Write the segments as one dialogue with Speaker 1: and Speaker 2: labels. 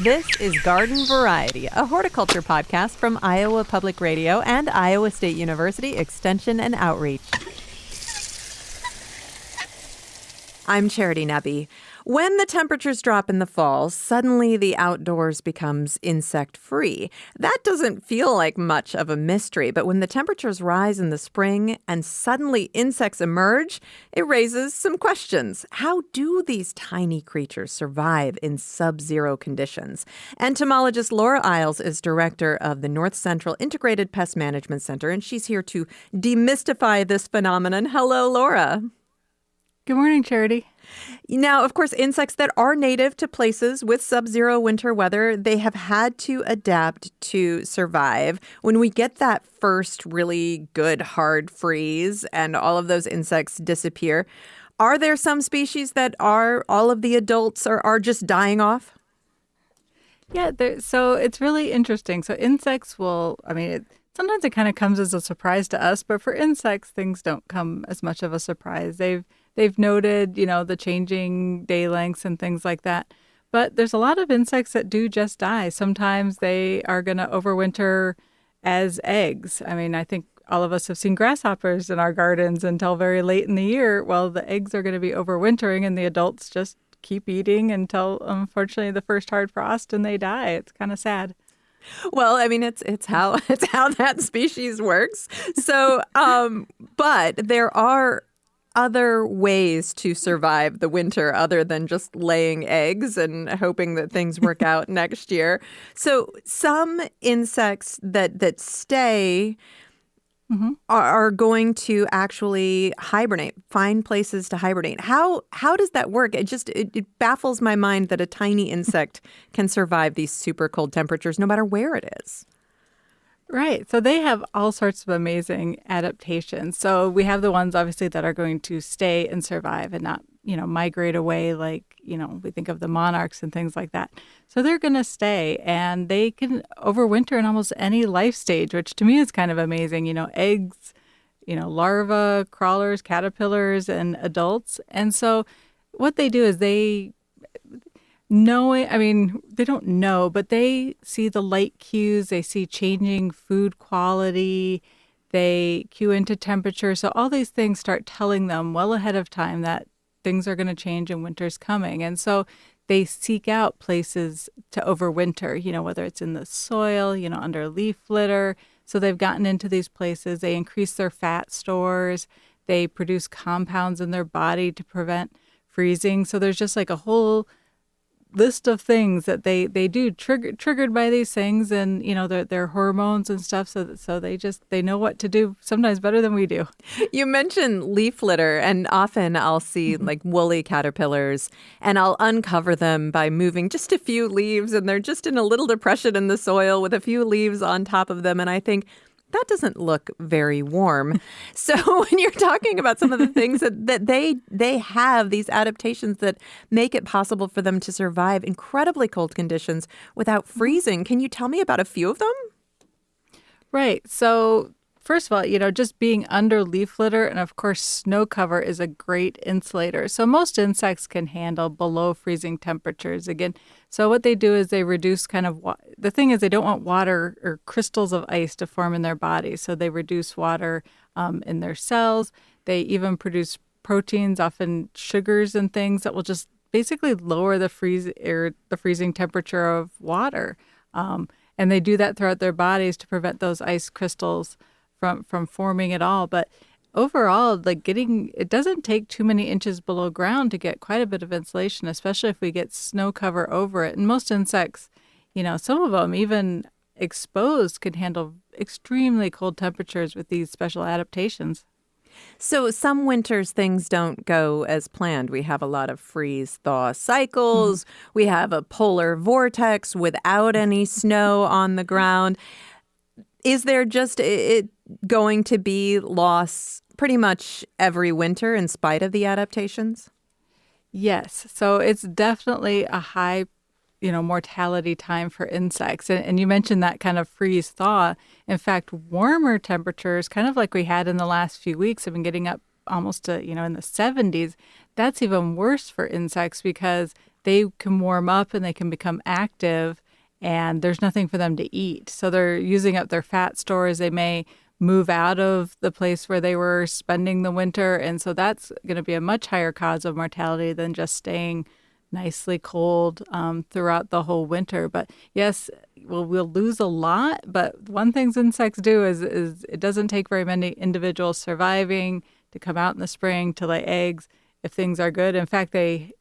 Speaker 1: This is Garden Variety, a horticulture podcast from Iowa Public Radio and Iowa State University Extension and Outreach. I'm Charity Nebbe. When the temperatures drop in the fall, suddenly the outdoors becomes insect-free. That doesn't feel like much of a mystery, but when the temperatures rise in the spring and suddenly insects emerge, it raises some questions. How do these tiny creatures survive in subzero conditions? Entomologist Laura Iles is director of the North Central Integrated Pest Management Center, and she's here to demystify this phenomenon. Hello, Laura.
Speaker 2: Good morning, Charity.
Speaker 1: Now, of course, insects that are native to places with sub-zero winter weather, they have had to adapt to survive. When we get that first really good hard freeze and all of those insects disappear, are there some species that all of the adults are just dying off?
Speaker 2: Yeah, so it's really interesting. So insects sometimes it kind of comes as a surprise to us, but for insects, things don't come as much of a surprise. They've noted, the changing day lengths and things like that. But there's a lot of insects that do just die. Sometimes they are going to overwinter as eggs. I think all of us have seen grasshoppers in our gardens until very late in the year. Well, the eggs are going to be overwintering and the adults just keep eating until, unfortunately, the first hard frost and they die. It's kind of sad.
Speaker 1: Well, it's how that species works. So, but there are other ways to survive the winter other than just laying eggs and hoping that things work out next year. So some insects that stay are going to actually hibernate, find places to hibernate. How does that work? It baffles my mind that a tiny insect can survive these super cold temperatures no matter where it is.
Speaker 2: Right. So they have all sorts of amazing adaptations. So we have the ones, obviously, that are going to stay and survive and not, migrate away like, we think of the monarchs and things like that. So they're going to stay and they can overwinter in almost any life stage, which to me is kind of amazing. Eggs, larvae, crawlers, caterpillars, and adults. And so what they do is they don't know, but they see the light cues, they see changing food quality, they cue into temperature. So all these things start telling them well ahead of time that things are going to change and winter's coming. And so they seek out places to overwinter, whether it's in the soil, under leaf litter. So they've gotten into these places, they increase their fat stores, they produce compounds in their body to prevent freezing. So there's just like a whole list of things that they do triggered by these things and their hormones and stuff, so they know what to do sometimes better than we do.
Speaker 1: You mentioned leaf litter, and often I'll see like woolly caterpillars and I'll uncover them by moving just a few leaves and they're just in a little depression in the soil with a few leaves on top of them, and I think that doesn't look very warm. So when you're talking about some of the things that they have, these adaptations that make it possible for them to survive incredibly cold conditions without freezing, can you tell me about a few of them?
Speaker 2: Right. So first of all, just being under leaf litter and, of course, snow cover is a great insulator. So most insects can handle below freezing temperatures. Again, so what they do is they reduce the thing is they don't want water or crystals of ice to form in their bodies. So they reduce water in their cells. They even produce proteins, often sugars and things that will just basically lower the freezing temperature of water. And they do that throughout their bodies to prevent those ice crystals from forming at all. But overall, it doesn't take too many inches below ground to get quite a bit of insulation, especially if we get snow cover over it. And most insects, some of them even exposed can handle extremely cold temperatures with these special adaptations.
Speaker 1: So some winters things don't go as planned. We have a lot of freeze-thaw cycles. We have a polar vortex without any snow on the ground. Is there just going to be loss pretty much every winter in spite of the adaptations?
Speaker 2: Yes. So it's definitely a high, mortality time for insects. And you mentioned that kind of freeze thaw. In fact, warmer temperatures, kind of like we had in the last few weeks, have been getting up almost to, in the 70s. That's even worse for insects because they can warm up and they can become active, and there's nothing for them to eat. So they're using up their fat stores. They may move out of the place where they were spending the winter. And so that's going to be a much higher cause of mortality than just staying nicely cold throughout the whole winter. But yes, we'll lose a lot. But one thing insects do is it doesn't take very many individuals surviving to come out in the spring to lay eggs if things are good. In fact,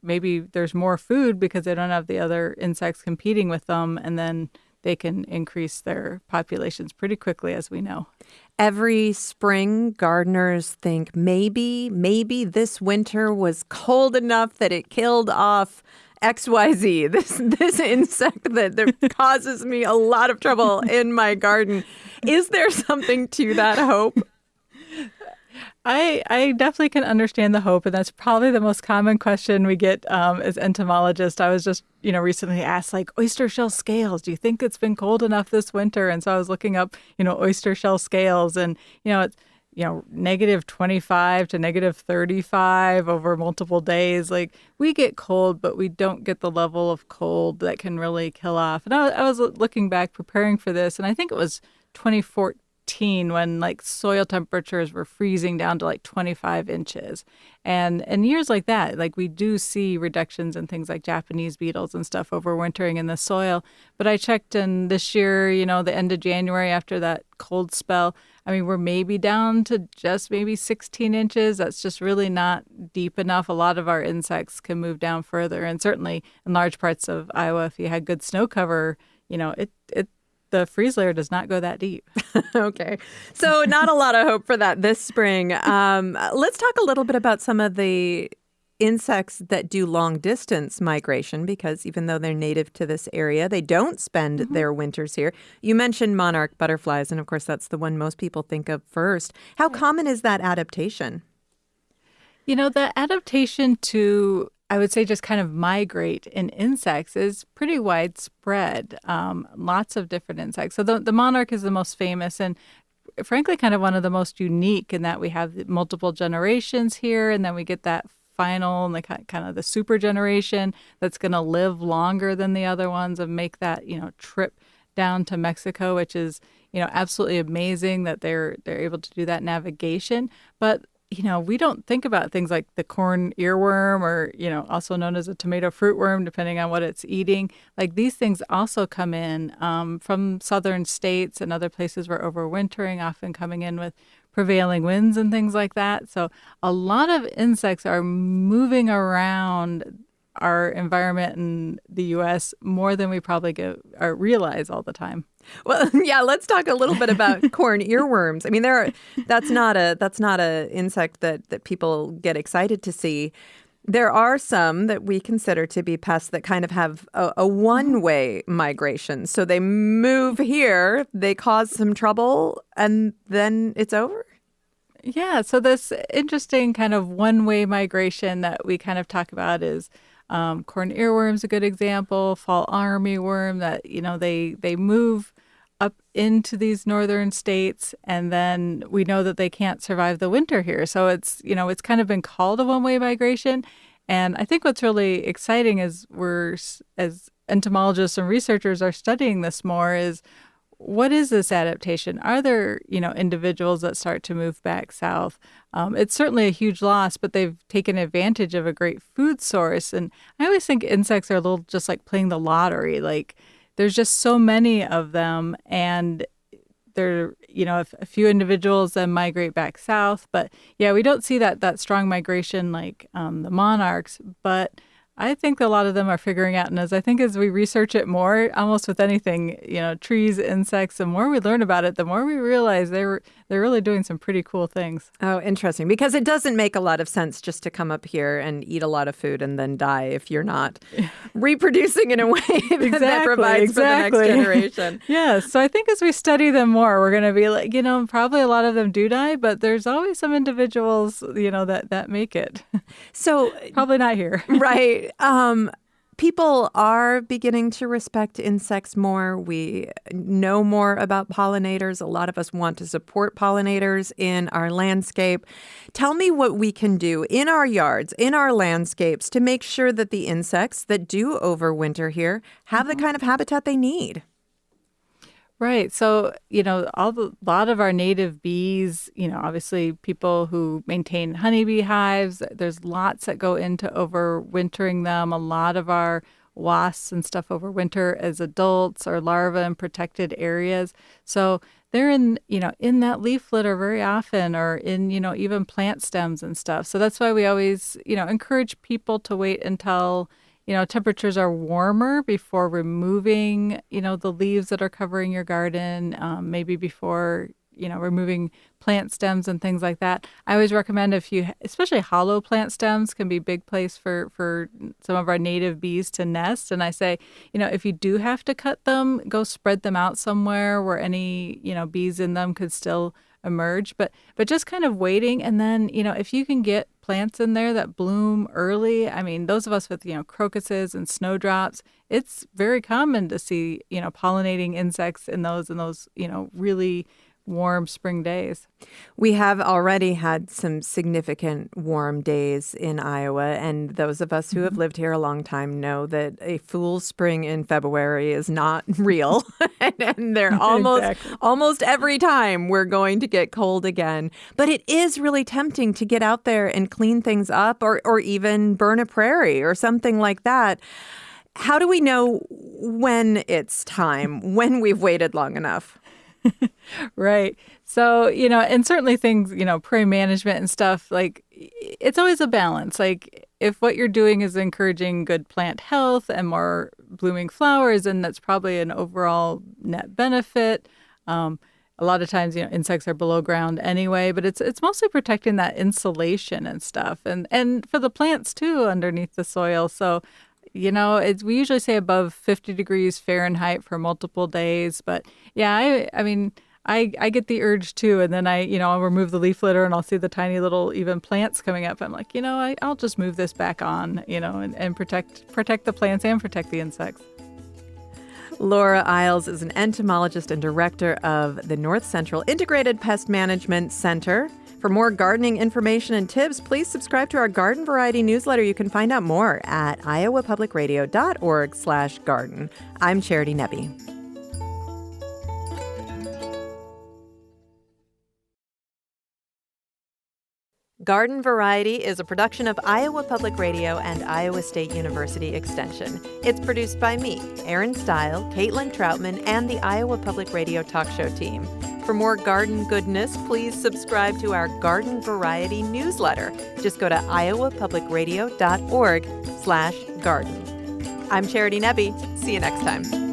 Speaker 2: maybe there's more food because they don't have the other insects competing with them, and then they can increase their populations pretty quickly, as we know.
Speaker 1: Every spring, gardeners think maybe this winter was cold enough that it killed off XYZ, this insect that causes me a lot of trouble in my garden. Is there something to that hope?
Speaker 2: I definitely can understand the hope, and that's probably the most common question we get as entomologists. I was just, recently asked, like, oyster shell scales. Do you think it's been cold enough this winter? And so I was looking up, oyster shell scales, and, it's, negative 25 to negative 35 over multiple days. Like, we get cold, but we don't get the level of cold that can really kill off. And I was looking back, preparing for this, and I think it was 2014. When like soil temperatures were freezing down to like 25 inches. And in years like that, like we do see reductions in things like Japanese beetles and stuff overwintering in the soil. But I checked in this year, the end of January after that cold spell, I mean, we're maybe down to just maybe 16 inches. That's just really not deep enough. A lot of our insects can move down further. And certainly in large parts of Iowa, if you had good snow cover, the freeze layer does not go that deep.
Speaker 1: Okay. So not a lot of hope for that this spring. Let's talk a little bit about some of the insects that do long distance migration, because even though they're native to this area, they don't spend their winters here. You mentioned monarch butterflies, and of course, that's the one most people think of first. How common is that adaptation?
Speaker 2: The adaptation to, I would say, just kind of migrate in insects is pretty widespread. Lots of different insects. So the monarch is the most famous and frankly kind of one of the most unique in that we have multiple generations here, and then we get that final and the kind of the super generation that's going to live longer than the other ones and make that trip down to Mexico, which is absolutely amazing that they're able to do that navigation. But we don't think about things like the corn earworm or, also known as a tomato fruit worm, depending on what it's eating. Like these things also come in from southern states and other places where overwintering, often coming in with prevailing winds and things like that. So a lot of insects are moving around our environment in the U.S. more than we probably realize all the time.
Speaker 1: Well, yeah, let's talk a little bit about corn earworms. I mean, that's not a insect that people get excited to see. There are some that we consider to be pests that kind of have a one-way migration. So they move here, they cause some trouble, and then it's over.
Speaker 2: Yeah, so this interesting kind of one-way migration that we kind of talk about is corn earworm's a good example, fall armyworm, that, they move up into these northern states, and then we know that they can't survive the winter here. So it's kind of been called a one-way migration. And I think what's really exciting is as entomologists and researchers are studying this more is, what is this adaptation? Are there, individuals that start to move back south? It's certainly a huge loss, but they've taken advantage of a great food source. And I always think insects are a little just like playing the lottery. Like there's just so many of them, and they're, if a few individuals then migrate back south. But yeah, we don't see that strong migration like the monarchs, but I think a lot of them are figuring out, and as we research it more, almost with anything, trees, insects, the more we learn about it, the more we realize they're really doing some pretty cool things.
Speaker 1: Oh, interesting. Because it doesn't make a lot of sense just to come up here and eat a lot of food and then die if you're not reproducing in a way that provides for the next generation.
Speaker 2: Yeah. So I think as we study them more, we're going to be like, probably a lot of them do die, but there's always some individuals, that make it.
Speaker 1: So
Speaker 2: probably not here.
Speaker 1: Right. People are beginning to respect insects more. We know more about pollinators. A lot of us want to support pollinators in our landscape. Tell me what we can do in our yards, in our landscapes, to make sure that the insects that do overwinter here have the kind of habitat they need.
Speaker 2: Right. So, a lot of our native bees, obviously people who maintain honeybee hives, there's lots that go into overwintering them. A lot of our wasps and stuff overwinter as adults or larvae in protected areas. So they're in that leaf litter very often, or in, even plant stems and stuff. So that's why we always, encourage people to wait until temperatures are warmer before removing, the leaves that are covering your garden, maybe before, removing plant stems and things like that. I always recommend especially hollow plant stems can be a big place for some of our native bees to nest. And I say, if you do have to cut them, go spread them out somewhere where any, bees in them could still emerge, but just kind of waiting. And then, if you can get plants in there that bloom early, I mean, those of us with, crocuses and snowdrops, it's very common to see, pollinating insects in those, really warm spring days.
Speaker 1: We have already had some significant warm days in Iowa, and those of us who have lived here a long time know that a fool's spring in February is not real. And they're almost every time we're going to get cold again. But it is really tempting to get out there and clean things up, or even burn a prairie or something like that. How do we know when it's time, when we've waited long enough?
Speaker 2: Right. So, and certainly things, prairie management and stuff, like it's always a balance. Like if what you're doing is encouraging good plant health and more blooming flowers, then that's probably an overall net benefit. A lot of times, insects are below ground anyway, but it's mostly protecting that insulation and stuff, and for the plants too underneath the soil. So we usually say above 50 degrees Fahrenheit for multiple days. But yeah, I mean, I get the urge too. And then I'll remove the leaf litter and I'll see the tiny little even plants coming up. I'm like, I'll just move this back on, and protect the plants and protect the insects.
Speaker 1: Laura Iles is an entomologist and director of the North Central Integrated Pest Management Center. For more gardening information and tips, please subscribe to our Garden Variety newsletter. You can find out more at iowapublicradio.org/garden. I'm Charity Nebbe. Garden Variety is a production of Iowa Public Radio and Iowa State University Extension. It's produced by me, Erin Stile, Caitlin Troutman, and the Iowa Public Radio talk show team. For more garden goodness, please subscribe to our Garden Variety newsletter. Just go to iowapublicradio.org/garden. I'm Charity Nebbe. See you next time.